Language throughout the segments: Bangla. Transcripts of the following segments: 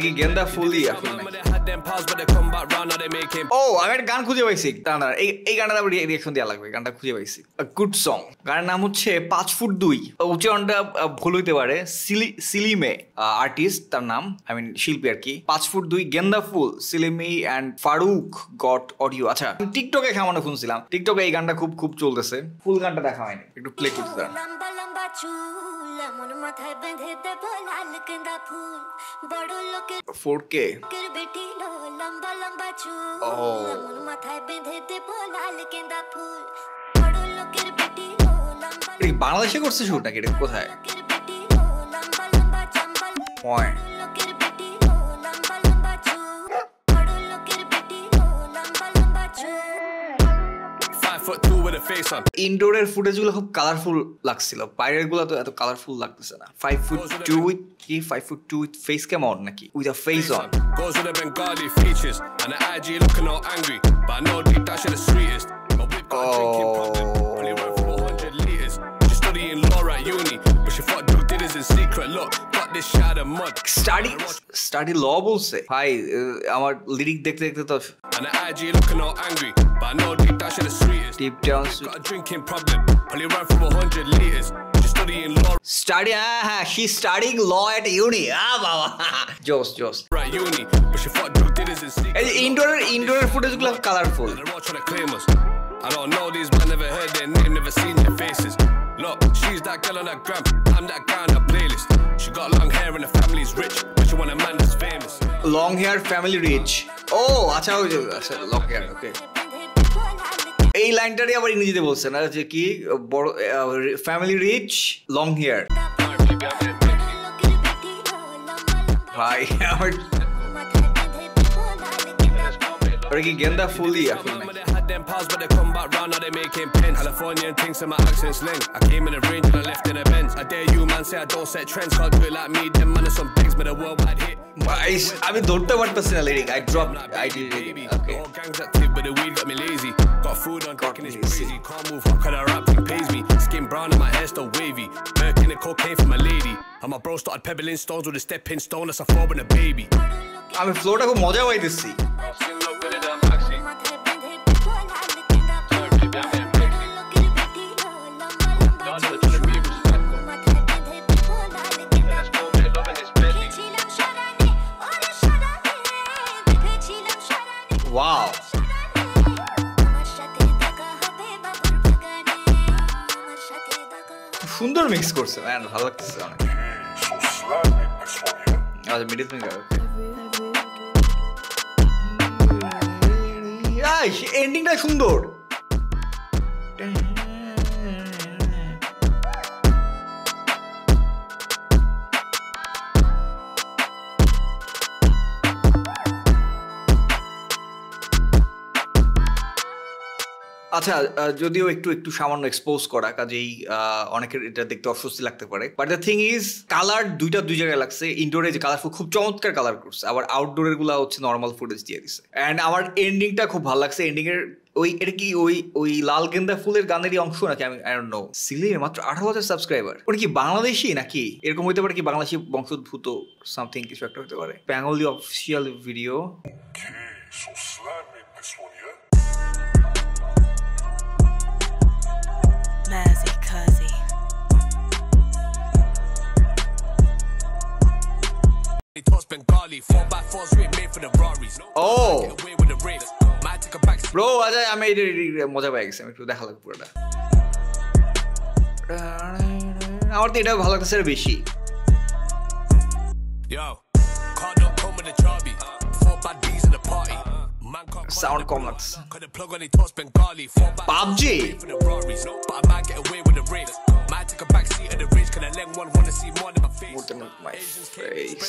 কি গেন্দা ফুল দিয়ে ও আমি একটা গান খুঁজে পাইছি এই গানটা আবার রিয়াকশন দেওয়া লাগবে গানটা খুঁজে পাইছি গুড সং গানের নাম হচ্ছে 5 ফুট 2 উচ্চারণটা ভুল হইতে পারে সিলিমে আর্টিস্ট তার নাম আই মিন শিল্পী আর কি 5 foot 2 Genda full সিলিমি and Faruk goat audio আচ্ছা টিকটকে খামানো শুনছিলাম টিকটকে এই গানটা খুব খুব চলতেছে ফুল গানটা দেখা হয়নি একটু প্লে করতে দাঁড়ান মাথায় বেঁধে দেব লাল গেন্দা ফুল বড় লোকের 4K বেটি লম্বা লম্বা চুল মন মাথায় বেঁধে দেব লাল গেন্দা ফুল বড় লোকের বেটি লম্বা এই বাংলাদেশে করছে শুট নাকি এটা কোথায় লম্বা লম্বা চম্বল পয়েন্ট লোকের বেটি লম্বা লম্বা চুল বড় লোকের বেটি লম্বা লম্বা চুল ইনডোরের ফুটেজগুলো খুব কালারফুল লাগছিল বাইরের গুলো তো এত কালারফুল লাগতেছে না 5 ফুট 2 উইথ কি 5 foot 2 with face cam on নাকি with a face on goes with the Bengali features and the IG looking all angry but I know deep that shit is sweetest but we've got drinking problem only run for 100 liters she's studying law at uni but she thought do did is in secret look got this shot of mud study law বলছে ভাই আমার লিরিক দেখতে দেখতে তো and the IG looking all angry but I know deep that shit is sweetest deep down got a drinking problem only run for 100 liters she's studying law she's studying law at uni baba Joss right uni but she thought do did is in secret indoor footage gulo colorful they're trying to claim us I don't know these men never heard their name never seen their faces look she's that girl on that gram I'm that guy on the playlist she got long hair and the family's rich but she want a man that's famous long hair family rich oh acha long hair okay এই লাইনটারই আবার ইংরেজিতে বলছে না যে কি বড় ফ্যামিলি রিচ লং হেয়ার ভাই আমার কি গেন্দা ফুল দিয়ে them pals but they come back round now they making pens Californian things and my accent's link I came in the range and I left in a Benz I dare you man say I don't set trends can't do it like me them man are some bigs but a worldwide hit আমি ধরতে পারতেছি না lyric I dropped I did it okay all gangs active but the weed got me lazy got food on cooking is crazy can't move how could I rap thing pays me skin brown and my hair still wavy Merkin and cocaine for my lady and my bro started pebbling stones with a stepping stone as I fall with a baby আমি ফ্লোটা খুব মজা পাইতেছি Wow. সুন্দর মিক্স করছে ম্যান ভালো লাগতেছে অনেক আচ্ছা মিডিল ফিঙ্গার এন্ডিংটা সুন্দর আচ্ছা যদিও একটু সামান্য এক্সপোজ করা কাজেই অনেকের এটা দেখতে অস্বস্তি লাগতে পারে but the thing is colour দুই জায়গায় লাগছে ইনডোরে যে কালারফুল খুব চমৎকার কালার করছে আবার আউটডোরের গুলা হচ্ছে নর্মাল ফুটেজ দিয়ে দিছে অ্যান্ড আমার এন্ডিংটা খুব ভালো লাগছে এন্ডিং এর এটা কি ওই লাল গেন্দা ফুলের গানেরই অংশ নাকি আমি আই ডোন্ট নো সিলিমে মাত্র 18,000 সাবস্ক্রাইবার ওটা কি বাংলাদেশি নাকি এরকম হইতে পারে কি বাংলাদেশি বংশোদ্ভূত সামথিং কিছু একটা হতে পারে বেঙ্গলি অফিসিয়াল ভিডিও ব্রো আচ্ছা আমি মজা পেয়ে গেছি আমি একটু দেখা লাগবে পুরোটা আমার তো এটা ভালো লাগতেছে বেশি সাউন্ড কম লাগছে PUBG more than my face.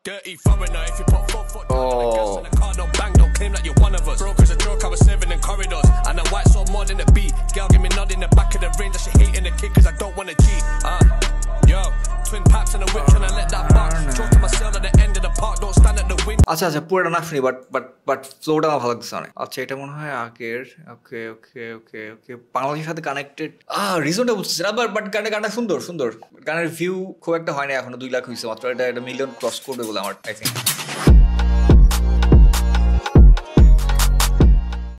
Dirty foreigner, if you put 4 foot down on the gas and the car don't bang, don't claim like you're one of us. Broke as a joke, I was serving in corridors, and the white saw more than the beat. Girl, give me nod in the back of the range, that she hating the kid, cause I don't wanna cheat. Yo, twin packs and a whip, tryna let that box. Drove to my cell at the end of the park, don't stand at the window. আচ্ছা আচ্ছা পুরোটা না শুনি বাট ফ্লোটা আমার ভালো লাগছে অনেক। আচ্ছা এটা মনে হয় আগের। ওকে ওকে ওকে ওকে বাংলাদেশের সাথে কানেক্টেড। রিজনটা বুঝতেছি না বাট গানটা সুন্দর সুন্দর। গানের ভিউ খুব একটা হয় না এখনো, 2 লাখ হয়েছে মাত্র, এটা 1 মিলিয়ন ক্রস করবে বলে আমার আই থিঙ্ক।